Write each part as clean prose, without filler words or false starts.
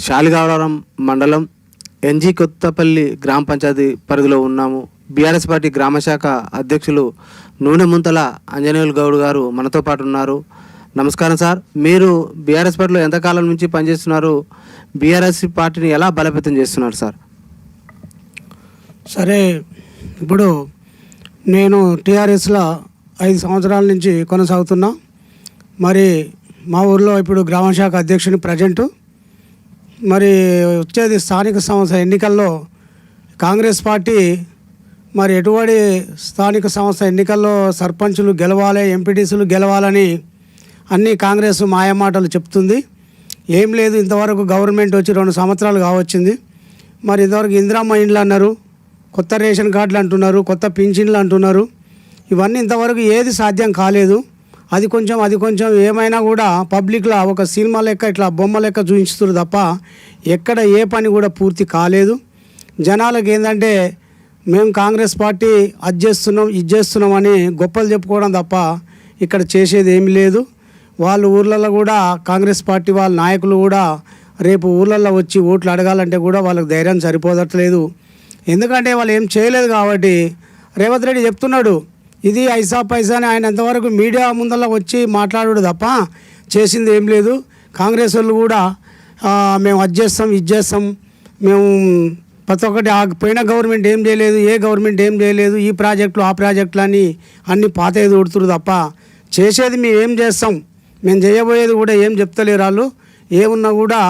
శాలిగావరం మండలం ఎన్జీ కొత్తపల్లి గ్రామ పంచాయతీ పరిధిలో ఉన్నాము. బీఆర్ఎస్ పార్టీ గ్రామశాఖ అధ్యక్షులు నూనె ముంతల ఆంజనేయులు గౌడ్ గారు మనతో పాటు ఉన్నారు. నమస్కారం సార్. మీరు బీఆర్ఎస్ పార్టీలో ఎంతకాలం నుంచి పనిచేస్తున్నారు? బీఆర్ఎస్ పార్టీని ఎలా బలోపేతం చేస్తున్నారు సార్? సరే, ఇప్పుడు నేను టీఆర్ఎస్లో 5 సంవత్సరాల నుంచి కొనసాగుతున్నా. మరి మా ఊర్లో ఇప్పుడు గ్రామశాఖ అధ్యక్షుని ప్రజెంటు. మరి వచ్చేది స్థానిక సంస్థ ఎన్నికల్లో కాంగ్రెస్ పార్టీ మరి ఎటువంటి స్థానిక సంస్థ ఎన్నికల్లో సర్పంచులు గెలవాలి, ఎంపీటీసీలు గెలవాలని అన్నీ కాంగ్రెస్ మాయమాటలు చెప్తుంది. ఏం లేదు, ఇంతవరకు గవర్నమెంట్ వచ్చి 2 సంవత్సరాలు కావచ్చింది. మరి ఇంతవరకు ఇందిరమ్మ ఇండ్లు అన్నారు, కొత్త రేషన్ కార్డులు అంటున్నారు, కొత్త పింఛన్లు అంటున్నారు. ఇవన్నీ ఇంతవరకు ఏది సాధ్యం కాలేదు. అది కొంచెం ఏమైనా కూడా పబ్లిక్లో ఒక సినిమా లెక్క ఇట్లా బొమ్మ లెక్క చూపిస్తున్నారు తప్ప ఎక్కడ ఏ పని కూడా పూర్తి కాలేదు. జనాలకు ఏంటంటే మేము కాంగ్రెస్ పార్టీ అది చేస్తున్నాం ఇది చేస్తున్నాం అని గొప్పలు చెప్పుకోవడం తప్ప ఇక్కడ చేసేది ఏమీ లేదు. వాళ్ళు ఊర్లలో కూడా కాంగ్రెస్ పార్టీ వాళ్ళ నాయకులు కూడా రేపు ఊర్లలో వచ్చి ఓట్లు అడగాలంటే కూడా వాళ్ళకి ధైర్యం సరిపోదట్లేదు. ఎందుకంటే వాళ్ళు ఏం చేయలేదు కాబట్టి రేవంత్ రెడ్డి చెప్తున్నాడు ఇది ఐసా పైసా అని. ఆయన ఎంతవరకు మీడియా ముందర వచ్చి మాట్లాడాడు తప్ప చేసింది ఏం లేదు. కాంగ్రెస్ వాళ్ళు కూడా మేము అది చేస్తాం ఇది చేస్తాం, మేము ప్రతి ఒక్కటి పోయిన గవర్నమెంట్ ఏం చేయలేదు, ఏ గవర్నమెంట్ ఏం చేయలేదు, ఈ ప్రాజెక్టులు ఆ ప్రాజెక్టులు అని అన్ని పాతేది కొడుతురు తప్ప చేసేది మేము ఏం చేస్తాం, మేము చేయబోయేది కూడా ఏం చెప్తలేరు. వాళ్ళు ఏమున్నా కూడా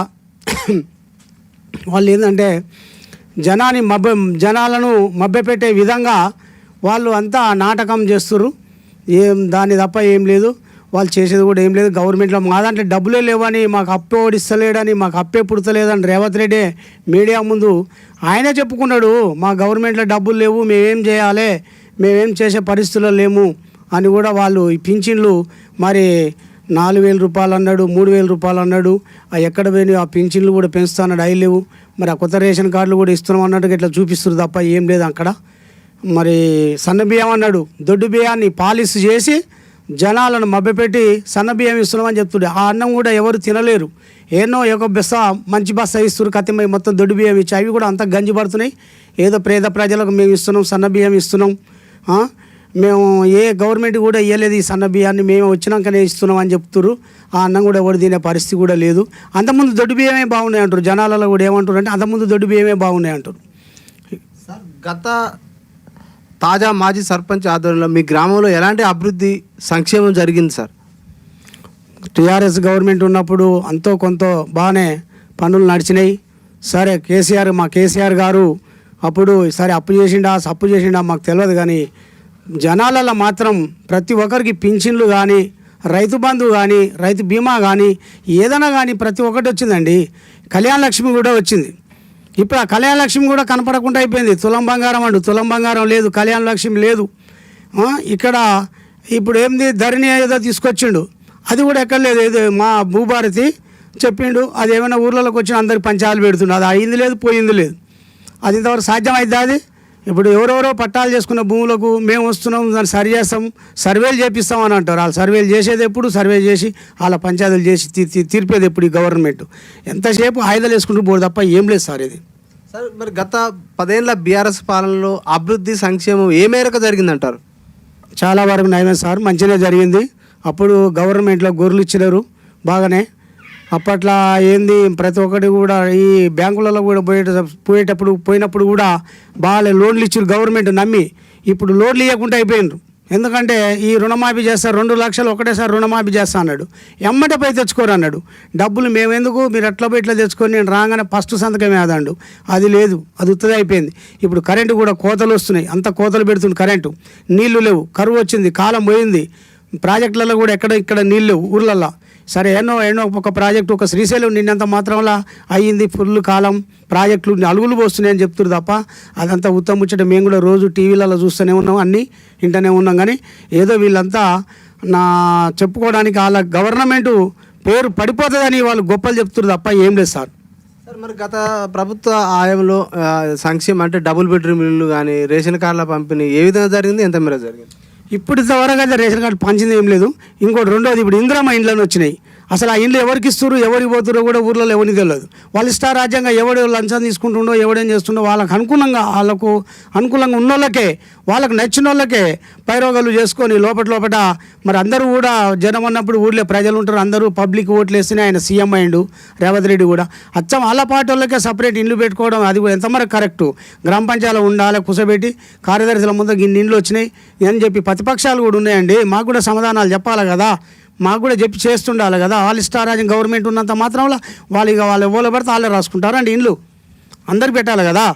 వాళ్ళు ఏంటంటే జనాలను మభ్యపెట్టే విధంగా వాళ్ళు అంతా నాటకం చేస్తున్నారు. దాని తప్ప ఏం లేదు. వాళ్ళు చేసేది కూడా ఏం లేదు. గవర్నమెంట్లో మా దాంట్లో డబ్బులే లేవని, మాకు అప్పు ఓడిస్తలేడని, మాకు అప్పే పుడతలేదని రేవంత్ రెడ్డి మీడియా ముందు ఆయనే చెప్పుకున్నాడు. మా గవర్నమెంట్లో డబ్బులు లేవు, మేమేం చేయాలి, మేమేం చేసే పరిస్థితుల్లో లేము అని కూడా వాళ్ళు ఈ పింఛన్లు మరి 4,000 రూపాయలు అన్నాడు, 3,000 రూపాయలు అన్నాడు. ఎక్కడ పోయి ఆ పింఛన్లు కూడా పెంచుతాన్నాడు, అవి లేవు. మరి ఆ కొత్త రేషన్ కార్డులు కూడా ఇస్తున్నాం అన్నట్టుగా ఇట్లా చూపిస్తున్నారు తప్ప ఏం లేదు అక్కడ. మరి సన్న బియ్యం అన్నాడు, దొడ్డు బియ్యాన్ని పాలిష్ చేసి జనాలను మభ్యపెట్టి సన్న బియ్యం ఇస్తున్నామని చెప్తుండే. ఆ అన్నం కూడా ఎవరు తినలేరు. ఏనో ఒక మంచి బస్స ఇస్తున్నారు, కత్తిమై మొత్తం దొడ్డు బియ్యం ఇచ్చి అవి కూడా అంత గంజి పడుతున్నాయి. ఏదో పేద ప్రజలకు మేము ఇస్తున్నాం, సన్న బియ్యం ఇస్తున్నాం, మేము ఏ గవర్నమెంట్ కూడా ఇవ్వలేదు ఈ సన్న బియ్యాన్ని, మేము వచ్చినాకనే ఇస్తున్నాం అని చెప్తున్నారు. ఆ అన్నం కూడా ఎవరు తినే పరిస్థితి కూడా లేదు. అంతకుముందు దొడ్డు బియ్యమే బాగున్నాయి అంటారు. జనాలలో కూడా ఏమంటారు అంటే అంతకుముందు దొడ్డు బియ్యమే బాగున్నాయి అంటారు. సార్, గత తాజా మాజీ సర్పంచ్ ఆధ్వర్యంలో మీ గ్రామంలో ఎలాంటి అభివృద్ధి సంక్షేమం జరిగింది సార్? టీఆర్ఎస్ గవర్నమెంట్ ఉన్నప్పుడు అంతో కొంత బాగానే పనులు నడిచినాయి. సరే, కేసీఆర్ గారు అప్పుడు సరే అప్పు చేసిండా మాకు తెలియదు. కానీ జనాలలో మాత్రం ప్రతి ఒక్కరికి పింఛన్లు కానీ, రైతు బంధు కానీ, రైతు బీమా కానీ, ఏదైనా కానీ ప్రతి ఒక్కటి వచ్చిందండి. కళ్యాణ లక్ష్మి కూడా వచ్చింది. ఇప్పుడు ఆ కళ్యాణ లక్ష్మి కూడా కనపడకుండా అయిపోయింది. తులం బంగారం లేదు, కళ్యాణ లక్ష్మి లేదు. ఇక్కడ ఇప్పుడు ఏంది ధరణి ఏదో తీసుకొచ్చిండు, అది కూడా ఎక్కడ లేదు. ఏదో మా భూభారతి చెప్పిండు, అది ఏమైనా ఊర్లలోకి వచ్చిన అందరికి పంచాలు పెడుతుండు. అది అయింది లేదు, పోయింది లేదు. అది ఇంతవరకు సాధ్యం అవుతుంది. అది ఇప్పుడు ఎవరెవరో పట్టాలు చేసుకున్న భూములకు మేము వస్తున్నాం, దాన్ని సరి చేస్తాం, సర్వేలు చేపిస్తాం అని అంటారు. వాళ్ళు సర్వేలు చేసేది ఎప్పుడు, సర్వే చేసి వాళ్ళ పంచాయతీలు చేసి తీర్పేది ఎప్పుడు ఈ గవర్నమెంట్. ఎంతసేపు ఆయుధాలు వేసుకుంటూ పోదు తప్ప ఏం లేదు సార్ ఇది. సార్, మరి గత 10 ఏళ్ళ బీఆర్ఎస్ పాలనలో అభివృద్ధి సంక్షేమం ఏ మేరకు జరిగిందంటారు? చాలా వరకు నయమే సార్, మంచిగా జరిగింది. అప్పుడు గవర్నమెంట్లో గొర్రెలు ఇచ్చినారు బాగానే. అప్పట్లో ఏంది ప్రతి ఒక్కటి కూడా ఈ బ్యాంకులలో కూడా పోయినప్పుడు కూడా బాగా లోన్లు ఇచ్చారు గవర్నమెంట్ నమ్మి. ఇప్పుడు లోన్లు ఇవ్వకుండా అయిపోయినారు. ఎందుకంటే ఈ రుణమాఫీ చేస్తారు, 2 లక్షలు ఒకటేసారి రుణమాఫీ చేస్తా అన్నాడు. ఎమ్మట పోయి తెచ్చుకోరు అన్నాడు. డబ్బులు మేమెందుకు, మీరు ఎట్లా పోయి ఇట్లా తెచ్చుకొని నేను రాగానే ఫస్ట్ సంతకమే అదండు. అది లేదు, అది ఉత్తది అయిపోయింది. ఇప్పుడు కరెంటు కూడా కోతలు వస్తున్నాయి, అంత కోతలు పెడుతుంది కరెంటు. నీళ్లు లేవు, కరువు వచ్చింది, కాలం పోయింది. ప్రాజెక్టులలో కూడా ఇక్కడ నీళ్ళు లేవు ఊర్లల్లో. సరే, ఎన్నో ఒక ప్రాజెక్టు, ఒక శ్రీశైలం నిన్నంత మాత్రంలా అయ్యింది. ఫుల్ కాలం ప్రాజెక్టులు అలుగులు పోస్తున్నాయని చెప్తున్నారు తప్ప అదంతా ముచ్చట. మేము కూడా రోజు టీవీలలో చూస్తూనే ఉన్నాం, అన్నీ వింటూనే ఉన్నాం. కానీ ఏదో వీళ్ళంతా చెప్పుకోవడానికి వాళ్ళ గవర్నమెంటు పేరు పడిపోతుందని వాళ్ళు గొప్పలు చెప్తున్నారు తప్ప ఏం లేదు సార్. సార్, మరి గత ప్రభుత్వ ఆయంలో సంక్షేమం అంటే డబుల్ బెడ్రూమ్ ఇల్లు కానీ, రేషన్ కార్డుల పంపిణీ ఏ విధంగా జరిగింది, ఎంత మేర జరిగింది? ఇప్పుడు ఇంతవరకు అయితే రేషన్ కార్డు పంచింది ఏం లేదు. ఇంకోటి రెండోది, ఇప్పుడు ఇందిరమ్మ ఇండ్లను వచ్చినాయి. అసలు ఆ ఇండ్లు ఎవరికి ఇస్తున్నారు, ఎవరికి పోతురో కూడా ఊర్లలో ఎవరికి తెలియదు. వాళ్ళు ఇష్టారాజ్యంగా ఎవడు లంచం తీసుకుంటుండో, ఎవడేం చేస్తుండో వాళ్ళకు అనుకూలంగా ఉన్నోళ్ళకే, వాళ్ళకు నచ్చిన వాళ్ళకే పైరోగాలు చేసుకొని లోపల మరి అందరూ కూడా జనం అన్నప్పుడు ఊళ్ళో ప్రజలు ఉంటారు, అందరూ పబ్లిక్ ఓట్లు వేస్తేనే ఆయన సీఎం అయ్యిండు. రేవంత్ రెడ్డి కూడా అచ్చం వాళ్ళ పార్టీ వాళ్ళకే సపరేట్ ఇండ్లు పెట్టుకోవడం అది కూడా ఎంతవరకు కరెక్టు. గ్రామ పంచాయతీలో ఉండాలి కూర్చోబెట్టి కార్యదర్శుల ముందు ఇన్ని ఇండ్లు వచ్చినాయి అని చెప్పి ప్రతిపక్షాలు కూడా ఉన్నాయండి, మాకు కూడా సమాధానాలు చెప్పాలి కదా, మాకు కూడా చెప్పి చేస్తుండాలి కదా. వాళ్ళు ఇష్టారాజ్యం గవర్నమెంట్ ఉన్నంత మాత్రంలో వాళ్ళు ఎవరు పడితే వాళ్ళే రాసుకుంటారండి ఇండ్లు, అందరికి పెట్టాలి కదా.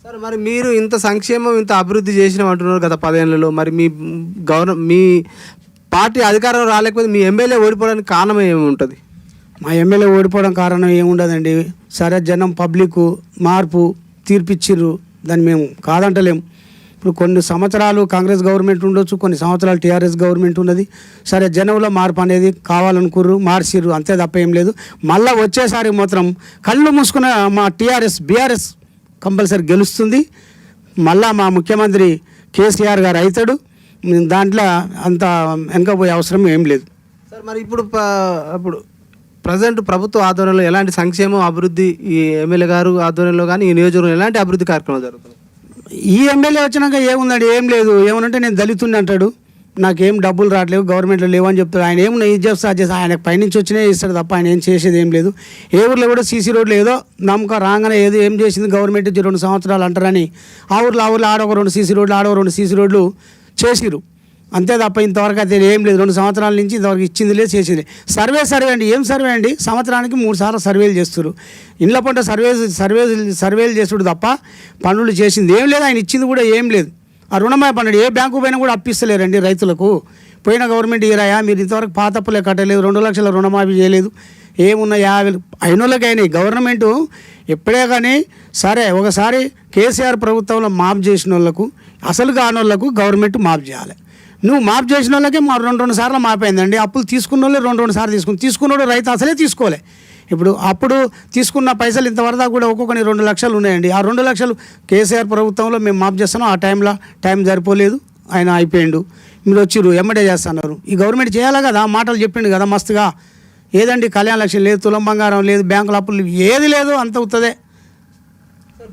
సార్ మరి మీరు ఇంత సంక్షేమం ఇంత అభివృద్ధి చేసినాం అంటున్నారు గత 10 ఏళ్లలో, మరి మీ పార్టీ అధికారం రాలేకపోతే మీ ఎమ్మెల్యే ఓడిపోవడానికి కారణం ఏమి ఉంటుంది? మా ఎమ్మెల్యే ఓడిపోవడం కారణం ఏముండదండి, సరే జనం పబ్లిక్ మార్పు తీర్పిచ్చిర్రు, దాన్ని మేము కాదంటలేము. ఇప్పుడు కొన్ని సంవత్సరాలు కాంగ్రెస్ గవర్నమెంట్ ఉండొచ్చు, కొన్ని సంవత్సరాలు టీఆర్ఎస్ గవర్నమెంట్ ఉన్నది. సరే జనంలో మార్పు అనేది కావాలనుకుర్రు, మార్చిర్రు, అంతే తప్ప ఏం లేదు. మళ్ళీ వచ్చేసారి మాత్రం కళ్ళు మూసుకున్న మా బీఆర్ఎస్ కంపల్సరీ గెలుస్తుంది. మళ్ళా మా ముఖ్యమంత్రి కేసీఆర్ గారు అవుతాడు, దాంట్లో అంత వెనకపోయే అవసరం ఏం లేదు. సార్ మరి ఇప్పుడు ప్రజెంట్ ప్రభుత్వ ఆధ్వర్యంలో ఎలాంటి సంక్షేమం అభివృద్ధి ఈ ఎమ్మెల్యే గారు ఆధ్వర్యంలో కానీ ఈ నియోజకవర్గంలో ఎలాంటి అభివృద్ధి కార్యక్రమాలు జరుగుతున్నాయి? ఈ ఎమ్మెల్యే వచ్చినాక ఏముందండి, ఏం లేదు. ఏమనంటే నేను దళితుడిని అంటాడు, నాకేం డబ్బులు రావట్లేవు, గవర్నమెంట్లో లేవని చెప్తాడు. ఆయన ఏమన్నా ఇది చేస్తే ఆయనకు పైనుంచి వచ్చినే ఇస్తాడు తప్ప ఆయన ఏం చేసేది ఏం లేదు. ఏ ఊర్లో కూడా సీసీ రోడ్లు ఏదో నమ్మకం రాగానే ఏం చేసింది గవర్నమెంట్ 2 సంవత్సరాలు అంటారని ఆ ఊర్లో ఆడొక 2 సీసీ రోడ్లు ఆడొక 2 సీసీ రోడ్లు చేసిరు, అంతే తప్ప ఇంతవరకు అయితే ఏం లేదు. 2 సంవత్సరాల నుంచి ఇంతవరకు ఇచ్చింది లేదు, చేసింది. సర్వే అండి, ఏం సర్వే అండి, సంవత్సరానికి 3 సార్లు సర్వేలు చేస్తారు. ఇండ్ల పంట సర్వేలు చేస్తుడు తప్ప పనులు చేసింది ఏం లేదు. ఆయన ఇచ్చింది కూడా ఏం లేదు. ఆ రుణమాఫీ పన్నాడు, ఏ బ్యాంకు పైన కూడా అప్పిస్తలేరండి రైతులకు. పోయిన గవర్నమెంట్ ఇరాయా మీరు ఇంతవరకు పాతప్పులే కట్టలేదు, 2 లక్షల రుణమాఫీ చేయలేదు, ఏమున్నా 50,000 అయినోళ్ళకి అయినాయి. గవర్నమెంటు ఎప్పుడే కానీ సరే ఒకసారి కేసీఆర్ ప్రభుత్వంలో మాఫ్ చేసిన వాళ్ళకు అసలు కానోళ్ళకు గవర్నమెంట్ మాఫ్ చేయాలి. నువ్వు మాఫ్ చేసిన వాళ్ళకే మా 2 సార్లు మాపైందండి. అప్పులు తీసుకున్న వాళ్ళే 2 సార్లు తీసుకున్నాడు రైతు అసలే తీసుకోలే. ఇప్పుడు అప్పుడు తీసుకున్న పైసలు ఇంతవరకు కూడా ఒక్కొక్కని 2 లక్షలు ఉన్నాయండి. ఆ 2 లక్షలు కేసీఆర్ ప్రభుత్వంలో మేము మాఫ్ చేస్తున్నాం, ఆ టైం సరిపోలేదు, ఆయన అయిపోయిండు. మీరు వచ్చిర్రు ఎమ్మడే చేస్తున్నారు. ఈ గవర్నమెంట్ చేయాలి కదా, మాటలు చెప్పిండు కదా మస్తుగా. ఏదండి కళ్యాణ లక్ష్యం లేదు, తులం బంగారం లేదు, బ్యాంకుల అప్పులు ఏది లేదు, అంత అవుతుంది.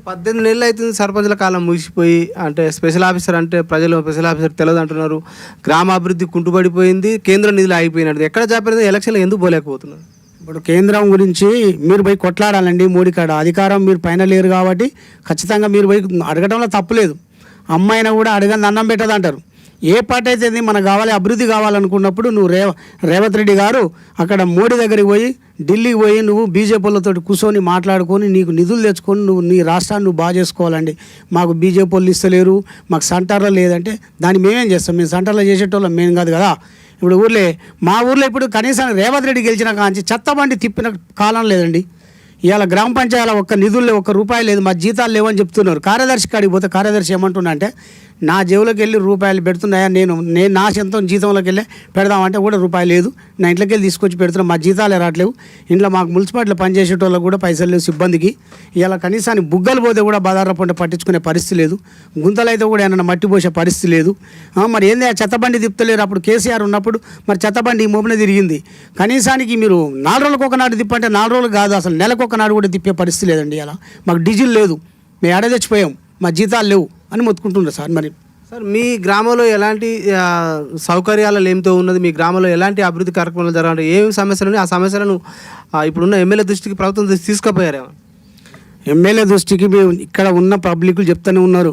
18 నెలలు అవుతుంది సర్పంచ్ల కాలం ముగిసిపోయి, అంటే స్పెషల్ ఆఫీసర్ అంటే ప్రజలు స్పెషల్ ఆఫీసర్ తెలియదు అంటున్నారు. గ్రామాభివృద్ధి కుంటుపడిపోయింది, కేంద్ర నిధులు అయిపోయినట్టు. ఎక్కడ చెప్పలేదు, ఎలక్షన్లు ఎందుకు పోలేకపోతున్నారు? ఇప్పుడు కేంద్రం గురించి మీరు పోయి కొట్లాడాలండి. మోడీ కాడ అధికారం మీరు పైన లేరు కాబట్టి ఖచ్చితంగా మీరు పోయి అడగడంలో తప్పులేదు. అమ్మాయినా కూడా అడగని అన్నం పెట్టదు అంటారు. ఏ పార్టీ అయితే మనకు కావాలి, అభివృద్ధి కావాలనుకున్నప్పుడు నువ్వు రేవంత్ రెడ్డి గారు అక్కడ మోడీ దగ్గరికి పోయి ఢిల్లీకి పోయి నువ్వు బీజేపీలతో కూర్చొని మాట్లాడుకొని నీకు నిధులు తెచ్చుకొని నువ్వు నీ రాష్ట్రాన్ని నువ్వు బాగా చేసుకోవాలండి. మాకు బీజేపీ వాళ్ళు ఇస్తలేరు, మాకు సెంటర్లో లేదంటే దాన్ని మేమేం చేస్తాం, మేము సెంటర్లో చేసేటోళ్ళం మేము కాదు కదా. ఇప్పుడు మా ఊర్లో ఇప్పుడు కనీసం రేవంత్ రెడ్డి గెలిచిన కాంచి చెత్తబండి తిప్పిన కాలం లేదండి. ఇవాళ గ్రామ పంచాయతీల ఒక్క నిధులు లేవు, ₹1 లేదు, మా జీతాలు లేవని చెప్తున్నారు. కార్యదర్శి కాడికి పోతే కార్యదర్శి ఏమంటున్నా అంటే నా జేబులోకి వెళ్ళి రూపాయలు పెడుతున్నాయా, నేను నా సొంతం జీతంలోకి వెళ్ళి పెడదామంటే కూడా రూపాయి లేదు, నా ఇంట్లోకి వెళ్ళి తీసుకొచ్చి పెడుతున్నాం, మా జీతాలే రావట్లేవు. ఇంట్లో మాకు మున్సిపాలిటీలో పనిచేసేటోళ్ళకి కూడా పైసలు లేవు సిబ్బందికి. ఇలా కనీసానికి బుగ్గలు పోతే కూడా బజార్ల పంట పట్టించుకునే పరిస్థితి లేదు, గుంతలు అయితే కూడా ఏమన్నా మట్టి పోసే పరిస్థితి లేదు. మరి ఏంది ఆ చెత్తబండి తిప్పలేరు? అప్పుడు కేసీఆర్ ఉన్నప్పుడు మరి చెత్తబండి ఈ మోపునే తిరిగింది. కనీసానికి మీరు 4 రోజులకు ఒకనాడు తిప్పంటే 4 రోజులు కాదు, అసలు నెలకు ఒకనాడు కూడా తిప్పే పరిస్థితి లేదండి. ఇలా మాకు డీజిల్ లేదు, మేము ఎడ తెచ్చిపోయాం, మా జీతాలు లేవు అని మొత్తుకుంటుండ్రు సార్. మరి సార్ మీ గ్రామంలో ఎలాంటి సౌకర్యాలు ఏమితో ఉన్నది, మీ గ్రామంలో ఎలాంటి అభివృద్ధి కార్యక్రమాలు జరగాలి, ఏమేమి సమస్యలు ఉన్నాయి, ఆ సమస్యలను ఇప్పుడున్న ఎమ్మెల్యే దృష్టికి ప్రభుత్వం తీసుకుపోయారేమో? ఎమ్మెల్యే దృష్టికి మేము ఇక్కడ ఉన్న పబ్లిక్లు చెప్తూనే ఉన్నారు.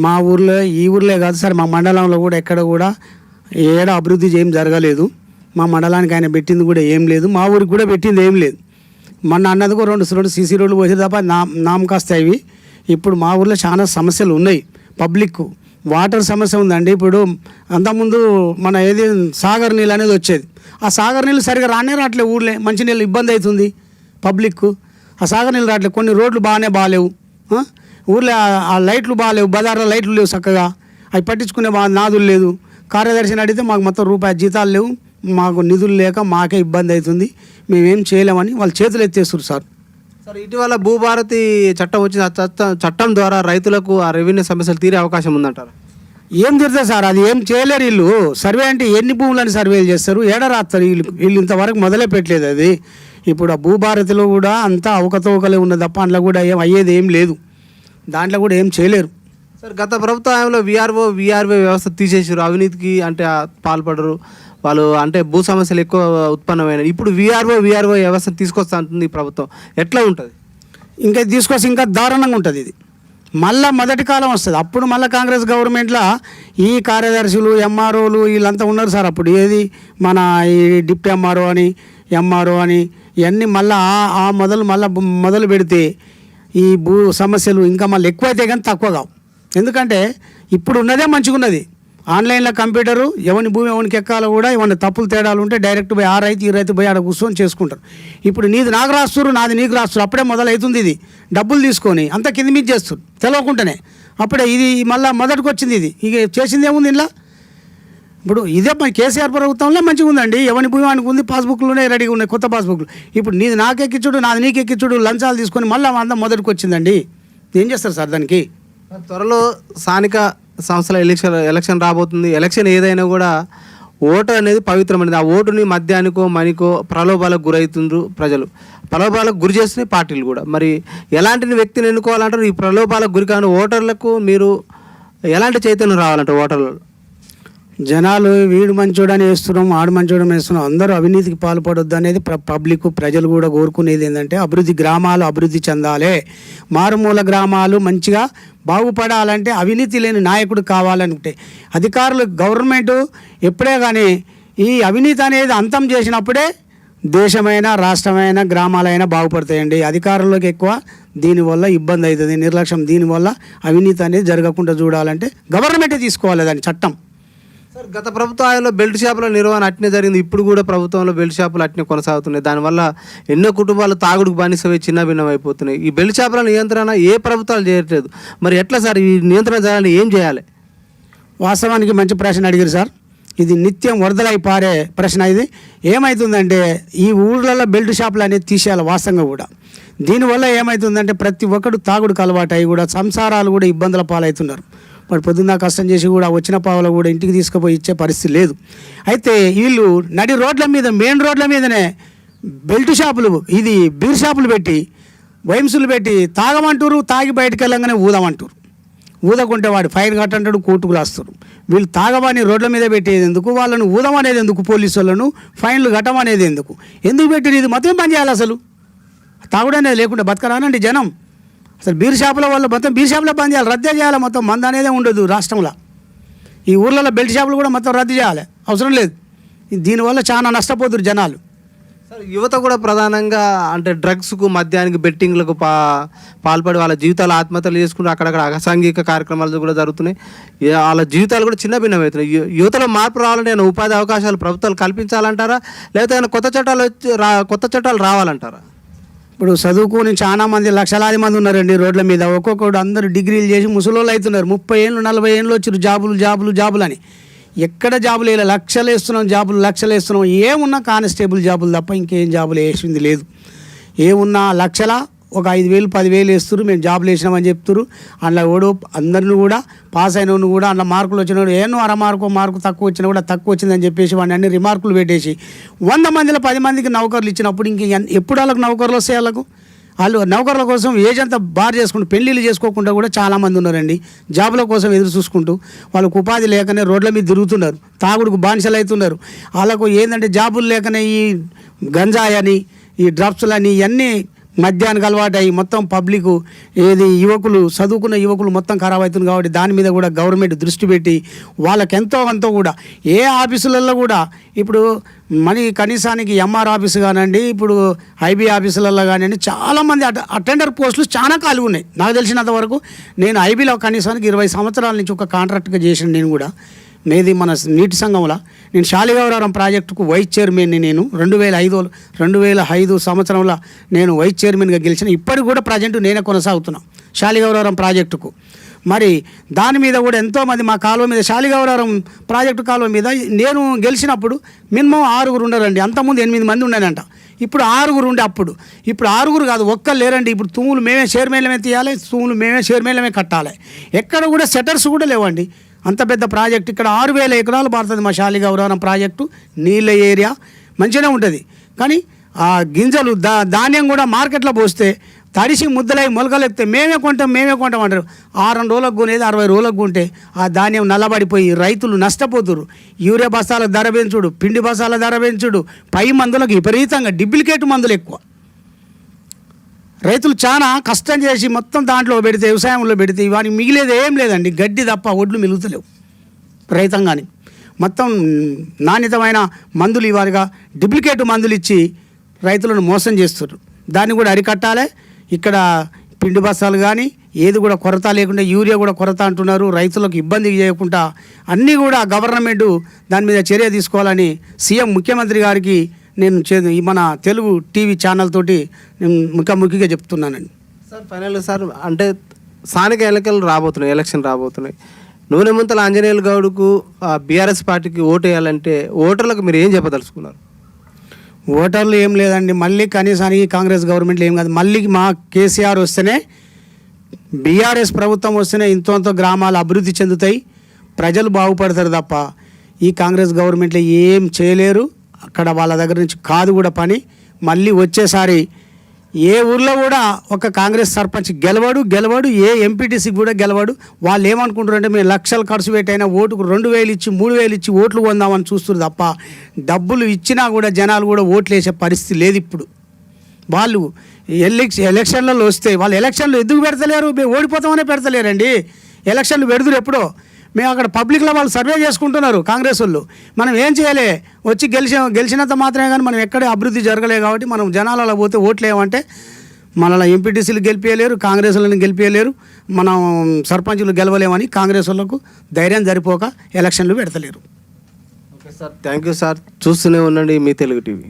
మా ఊర్లో ఈ ఊర్లే కాదు సార్, మా మండలంలో కూడా ఎక్కడ కూడా ఏడ అభివృద్ధి ఏం జరగలేదు. మా మండలానికి ఆయన పెట్టింది కూడా ఏం లేదు, మా ఊరికి కూడా పెట్టింది ఏం లేదు. మొన్న అన్నది కూడా 2 సీసీ రోడ్లు పోసేది తప్ప నామకాస్తాయి ఇవి. ఇప్పుడు మా ఊర్లో చాలా సమస్యలు ఉన్నాయి. పబ్లిక్ వాటర్ సమస్య ఉందండి. ఇప్పుడు అంతకుముందు మన ఏది సాగర్ నీళ్ళు అనేది వచ్చేది, ఆ సాగర్ నీళ్ళు సరిగా రావట్లేదు ఊర్లే, మంచినీళ్ళు ఇబ్బంది అవుతుంది పబ్లిక్. ఆ సాగర్ నీళ్ళు రావట్లేదు, కొన్ని రోడ్లు బాగాలేవు, ఊర్లో ఆ లైట్లు బాగాలేవు, బజార్లో లైట్లు లేవు చక్కగా, అవి పట్టించుకునే నాదులు లేదు. కార్యదర్శిని అడిగితే మాకు మొత్తం రూపాయి జీతాలు లేవు, మాకు నిధులు లేక మాకే ఇబ్బంది అవుతుంది, మేమేం చేయలేమని వాళ్ళు చేతులు ఎత్తేస్తారు సార్. సార్ ఇటీవల భూభారతి చట్టం వచ్చింది, ఆ చట్టం ద్వారా రైతులకు ఆ రెవెన్యూ సమస్యలు తీరే అవకాశం ఉందంటారు? ఏం తిరుగుతుంది సార్, అది ఏం చేయలేరు వీళ్ళు. సర్వే అంటే ఎన్ని భూములని సర్వేలు చేస్తారు, ఏడ రాస్తారు వీళ్ళు ఇంతవరకు మొదలే పెట్టలేదు అది. ఇప్పుడు ఆ భూభారతిలో కూడా అంతా అవకతవకలే ఉన్నది తప్ప అందులో కూడా ఏం అయ్యేది ఏం లేదు, దాంట్లో కూడా ఏం చేయలేరు. సార్ గత ప్రభుత్వ హయాంలో విఆర్ఓ వ్యవస్థ తీసేసారు, అవినీతికి అంటే పాల్పడరు వాళ్ళు, అంటే భూ సమస్యలు ఎక్కువ ఉత్పన్నమైనవి. ఇప్పుడు విఆర్ఓ వ్యవస్థ తీసుకొస్తా అంటుంది ఈ ప్రభుత్వం, ఎట్లా ఉంటుంది? ఇంకా తీసుకొస్తే ఇంకా దారుణంగా ఉంటుంది ఇది. మళ్ళీ మొదటి కాలం వస్తుంది. అప్పుడు మళ్ళీ కాంగ్రెస్ గవర్నమెంట్లో ఈ కార్యదర్శులు ఎంఆర్ఓలు వీళ్ళంతా ఉన్నారు సార్. అప్పుడు ఏది మన ఈ డిప్యూటీ ఎంఆర్ఓ అని ఇవన్నీ మళ్ళీ మొదలు పెడితే ఈ భూ సమస్యలు ఇంకా మళ్ళీ ఎక్కువైతే కానీ తక్కువ కావు. ఎందుకంటే ఇప్పుడు ఉన్నదే మంచిగా ఉన్నది. ఆన్లైన్లో కంప్యూటరు ఎవరి భూమి ఎవరికి ఎక్కాలో కూడా ఏమన్నా తప్పులు తేడాలు ఉంటే డైరెక్ట్ పోయి ఆ రైతు ఈ రైతు పోయి ఆడ కూర్చొని చేసుకుంటారు. ఇప్పుడు నీది నాకు రాస్తున్నారు, నాది నీకు రాస్తున్నారు. అప్పుడే మొదలవుతుంది ఇది. డబ్బులు తీసుకొని అంతా కింద మీద చేస్తారు తెలియకుండానే. అప్పుడే ఇది మళ్ళీ మొదటికి వచ్చింది. ఇది ఇక చేసింది ఏముంది ఇలా. ఇప్పుడు ఇదే మన కేసీఆర్ ప్రభుత్వంలో మంచిగా ఉందండి. ఎవరి భూమి వానికి ఉంది, పాస్బుక్లోనే రెడీగా ఉన్నాయి కొత్త పాస్బుక్లు. ఇప్పుడు నీది నాకెక్కించుడు నాది నీకెక్కించుడు లంచాలు తీసుకొని మళ్ళీ అంతా మొదటికి వచ్చిందండి. ఏం చేస్తారు సార్ దానికి? త్వరలో స్థానిక సంస్థల ఎలక్షన్ రాబోతుంది. ఎలక్షన్ ఏదైనా కూడా ఓటు అనేది పవిత్రమైనది. ఆ ఓటుని మద్యానికో మనికో ప్రలోభాలకు గురవుతుండ్రు ప్రజలు, ప్రలోభాలకు గురి చేస్తున్నాయి పార్టీలు కూడా. మరి ఎలాంటి వ్యక్తిని ఎన్నుకోవాలంటారు? ఈ ప్రలోభాలకు గురి కాని ఓటర్లకు మీరు ఎలాంటి చైతన్యం రావాలంటారు ఓటర్లు? జనాలు వీడు మంచోడని వేస్తున్నాం, ఆడు మంచోడని వేస్తున్నాం, అందరూ అవినీతికి పాల్పడొద్దు అనేది పబ్లిక్ ప్రజలు కూడా కోరుకునేది ఏంటంటే గ్రామాలు అభివృద్ధి చెందాలి, మారుమూల గ్రామాలు మంచిగా బాగుపడాలంటే అవినీతి లేని నాయకుడు కావాలంటే అధికారులు గవర్నమెంట్ ఎప్పుడే కానీ ఈ అవినీతి అనేది అంతం చేసినప్పుడే దేశమైనా రాష్ట్రమైనా గ్రామాలైనా బాగుపడతాయండి. అధికారులకు ఎక్కువ దీనివల్ల ఇబ్బంది అవుతుంది, నిర్లక్ష్యం. దీనివల్ల అవినీతి అనేది జరగకుండా చూడాలంటే గవర్నమెంటే తీసుకోవాలి దాని చట్టం. సార్ గత ప్రభుత్వ హయాంలో బెల్ట్ షాపుల నిర్వహణ అట్నే జరిగింది. ఇప్పుడు కూడా ప్రభుత్వంలో బెల్ట్ షాపులు అట్నే కొనసాగుతున్నాయి. దానివల్ల ఎన్నో కుటుంబాలు తాగుడుకు బానిసమై చిన్న భిన్నం అయిపోతున్నాయి. ఈ బెల్ట్ షాపుల నియంత్రణ ఏ ప్రభుత్వాలు చేయట్లేదు. మరి ఎట్లా సార్ ఈ నియంత్రణ చేయాలి, ఏం చేయాలి? వాస్తవానికి మంచి ప్రశ్న అడిగారు సార్. ఇది నిత్యం వరదలై పారే ప్రశ్న. ఇది ఏమవుతుందంటే ఈ ఊళ్ళల్లో బెల్ట్ షాపులు అనేది తీసేయాలి వాస్తవంగా కూడా. దీనివల్ల ఏమవుతుందంటే ప్రతి ఒక్కడు తాగుడుకు అలవాటు అయ్యి కూడా సంసారాలు కూడా ఇబ్బందుల పాలవుతున్నారు. వాడు పొద్దున్న కష్టం చేసి కూడా వచ్చిన పావులు కూడా ఇంటికి తీసుకుపోయి ఇచ్చే పరిస్థితి లేదు. అయితే వీళ్ళు నడి రోడ్ల మీద, మెయిన్ రోడ్ల మీదనే బెల్ట్ షాపులు, ఇది బీర్ షాపులు పెట్టి, వైమ్సులు పెట్టి తాగమంటారు. తాగి బయటకు వెళ్ళంగానే ఊదమంటారు. ఊదకుంటే వాడు ఫైన్ కట్టంటాడు, కోర్టుకు రాస్తారు. వీళ్ళు తాగమని రోడ్ల మీద పెట్టేది ఎందుకు, వాళ్ళను ఊదమనేది ఎందుకు, పోలీసు వాళ్ళను ఫైన్లు కట్టమనేది ఎందుకు పెట్టింది? ఇది మొత్తం బంద్ చేయాలి. అసలు తాగుడు అనేది లేకుండా బతకరానండి జనం. అసలు బీర్ షాపుల వాళ్ళు మొత్తం బీర్ షాపులో బంద్ చేయాలి, రద్దే చేయాలి. మొత్తం మంద అనేది ఉండదు రాష్ట్రంలో. ఈ ఊర్లలో బెల్ట్ షాపులు కూడా మొత్తం రద్దు చేయాలి, అవసరం లేదు. దీనివల్ల చాలా నష్టపోతున్నారు జనాలు. సార్ యువత కూడా ప్రధానంగా అంటే డ్రగ్స్కు, మద్యానికి, బెట్టింగ్లకు పాల్పడి వాళ్ళ జీవితాలు ఆత్మహత్యలు చేసుకుంటూ అక్కడక్కడ అసాంఘిక కార్యక్రమాలు కూడా జరుగుతున్నాయి. వాళ్ళ జీవితాలు కూడా చిన్న భిన్నమవుతున్నాయి. యువతలో మార్పు రావాలంటే ఏమైనా ఉపాధి అవకాశాలు ప్రభుత్వాలు కల్పించాలంటారా, లేకపోతే ఏమైనా కొత్త చట్టాలు రావాలంటారా? ఇప్పుడు చదువుకుని చాలా మంది లక్షలాది మంది ఉన్నారండి రోడ్ల మీద. ఒక్కొక్కడు అందరూ డిగ్రీలు చేసి ముసలోళ్ళు అవుతున్నారు. 30 ఏళ్ళు 40 ఏళ్ళు వచ్చారు. జాబులు అని ఎక్కడ జాబులు వేయాలి? లక్షలు వేస్తున్నాం. ఏమున్నా కానిస్టేబుల్ జాబులు తప్ప ఇంకేం జాబులు వేసింది లేదు. ఏమున్నా లక్షల ఒక 5,000 10,000 వేస్తారు. మేము జాబులు వేసినామని చెప్తారు. అందులో ఓడు అందరిని కూడా పాస్ అయినోడిని కూడా అందులో మార్కులు వచ్చినోడు ఏమో మార్కు తక్కువ వచ్చినా కూడా తక్కువ వచ్చిందని చెప్పేసి వాడిని అన్ని రిమార్కులు పెట్టేసి 100 మందిలో 10 మందికి నౌకర్లు ఇచ్చినప్పుడు ఎప్పుడు వాళ్ళకి నౌకర్లు వస్తాయి? వాళ్ళు నౌకర్ల కోసం ఏజ్ అంతా బార్ చేసుకుంటూ పెళ్ళిళ్ళు చేసుకోకుండా కూడా చాలామంది ఉన్నారండి. జాబుల కోసం ఎదురు చూసుకుంటూ వాళ్ళకు ఉపాధి లేకనే రోడ్ల మీద తిరుగుతున్నారు, తాగుడుకు బానిసలు అవుతున్నారు. వాళ్ళకు ఏంటంటే జాబులు లేకనే ఈ గంజాయని, ఈ డ్రగ్స్లని ఇవన్నీ మద్యానికి అలవాటు అయ్యి మొత్తం పబ్లిక్ యువకులు, చదువుకున్న యువకులు మొత్తం ఖరాబ్ అవుతుంది. కాబట్టి దాని మీద కూడా గవర్నమెంట్ దృష్టి పెట్టి వాళ్ళకి ఎంతో కూడా ఏ ఆఫీసులలో కూడా ఇప్పుడు కనీసానికి ఎంఆర్ ఆఫీసు కానివ్వండి, ఇప్పుడు ఐబీ ఆఫీసులలో కానివ్వండి, చాలామంది అటెండర్ పోస్టులు చాలా ఖాళీ ఉన్నాయి. నాకు తెలిసినంత వరకు నేను ఐబీలో కనీసానికి 20 సంవత్సరాల నుంచి ఒక కాంట్రాక్ట్గా చేసాను. నేను కూడా మేది మన నీటి సంఘంలో నేను శాలిగౌరవరం ప్రాజెక్టుకు వైస్ చైర్మన్ని. నేను 2005 సంవత్సరంలో నేను వైస్ చైర్మన్గా గెలిచిన. ఇప్పటికి కూడా ప్రజెంట్ నేనే కొనసాగుతున్నాను శాలిగౌరవరం ప్రాజెక్టుకు. మరి దాని మీద కూడా ఎంతోమంది మా కాలువ మీద, శాలిగౌరవరం ప్రాజెక్టు కాలువ మీద నేను గెలిచినప్పుడు మినిమం 6 ఉన్నారండి. అంతకుముందు 8 మంది ఉన్నానంట. ఇప్పుడు 6 ఉండే. ఇప్పుడు 6 కాదు, ఒక్కరు లేరండి. ఇప్పుడు తూములు మేమే చైర్మన్లమే తీయాలి, తూములు మేమే చైర్మన్లమే కట్టాలి. ఎక్కడ కూడా సెటర్స్ కూడా లేవండి. అంత పెద్ద ప్రాజెక్ట్ ఇక్కడ 6,000 ఎకరాలు పడుతుంది మా శాలిగౌరవరం ప్రాజెక్టు. నీళ్ళ ఏరియా మంచిగానే ఉంటుంది. కానీ ఆ గింజలు ధాన్యం కూడా మార్కెట్లో పోస్తే తడిసి ముద్దలై మొలకలెక్కితే మేమే కొంటాం అంటారు. 6 రోజులకు కొనేది 60 రోజులకు కొంటే ఆ ధాన్యం నల్లబడిపోయి రైతులు నష్టపోతురు. యూరియా బస్తాల ధర పెంచుడు, పిండి బస్తాల ధర పెంచుడు, పై మందులకు విపరీతంగా డూప్లికేట్ మందులు ఎక్కువ. రైతులు చాలా కష్టం చేసి మొత్తం దాంట్లో పెడితే, వ్యవసాయంలో పెడితే వానికి మిగిలేది ఏం లేదండి, గడ్డి తప్ప ఒడ్లు మిగులుతలేవు రైతాంగానికి. మొత్తం నాణ్యతమైన మందులు ఇవ్వాలిగా డూప్లికేట్ మందులు ఇచ్చి రైతులను మోసం చేస్తున్నారు. దాన్ని కూడా అరికట్టాలి. ఇక్కడ పిండి బస్తాలు కానీ ఏది కూడా కొరత లేకుండా, యూరియా కూడా కొరత అంటున్నారు. రైతులకు ఇబ్బంది చేయకుండా అన్నీ కూడా గవర్నమెంట్ దాని మీద చర్య తీసుకోవాలని సీఎం ముఖ్యమంత్రి గారికి నేను మన తెలుగు టీవీ ఛానల్ తోటి నేను ముఖాముఖిగా చెప్తున్నానండి. సార్ ఫైనల్ సార్, అంటే స్థానిక ఎలక్షన్ రాబోతున్నాయి. నూనె ముంతల ఆంజనేయులు గౌడ్కు బీఆర్ఎస్ పార్టీకి ఓటు వేయాలంటే ఓటర్లకు మీరు ఏం చెప్పదలుచుకున్నారు? ఓటర్లు ఏం లేదండి, మళ్ళీ కనీసానికి కాంగ్రెస్ గవర్నమెంట్లో ఏం కాదు, మళ్ళీ మా కేసీఆర్ వస్తేనే, బీఆర్ఎస్ ప్రభుత్వం వస్తేనే ఇంతో గ్రామాలు అభివృద్ధి చెందుతాయి, ప్రజలు బాగుపడతారు తప్ప ఈ కాంగ్రెస్ గవర్నమెంట్లో ఏం చేయలేరు. అక్కడ వాళ్ళ దగ్గర నుంచి కాదు కూడా పని. మళ్ళీ వచ్చేసారి ఏ ఊర్లో కూడా ఒక కాంగ్రెస్ సర్పంచ్ గెలవడు, ఏ ఎంపీటీసీ కూడా గెలవడు. వాళ్ళు ఏమనుకుంటారంటే మేము లక్షలు ఖర్చు పెట్టైనా ఓటుకు 2,000 ఇచ్చి 3,000 ఇచ్చి ఓట్లు కొందామని చూస్తున్నారు తప్ప డబ్బులు ఇచ్చినా కూడా జనాలు కూడా ఓట్లు వేసే పరిస్థితి లేదు ఇప్పుడు. వాళ్ళు ఎలక్షన్లలో వస్తే వాళ్ళు ఎలక్షన్లు ఎందుకు పెడతలేరు? ఓడిపోతామనే పెడతలేరండి. ఎలక్షన్లు పెడుతురు ఎప్పుడో. మేము అక్కడ పబ్లిక్లో వాళ్ళు సర్వే చేసుకుంటున్నారు కాంగ్రెస్ వాళ్ళు. మనం ఏం చేయాలి? వచ్చి గెలిచినంత మాత్రమే కానీ మనం ఎక్కడ అభివృద్ధి జరగలేదు. కాబట్టి మనం జనాలలో పోతే ఓట్లు ఏమంటే మనలో ఎంపీటీసీలు గెలిపించలేరు, కాంగ్రెస్ వాళ్ళని గెలిపించలేరు, మనం సర్పంచులు గెలవలేమని కాంగ్రెస్ వాళ్ళకు ధైర్యం సరిపోక ఎలక్షన్లు పెడతలేరు. Okay sir, thank you sir. చూస్తూనే ఉండండి మీ తెలుగు టీవీ.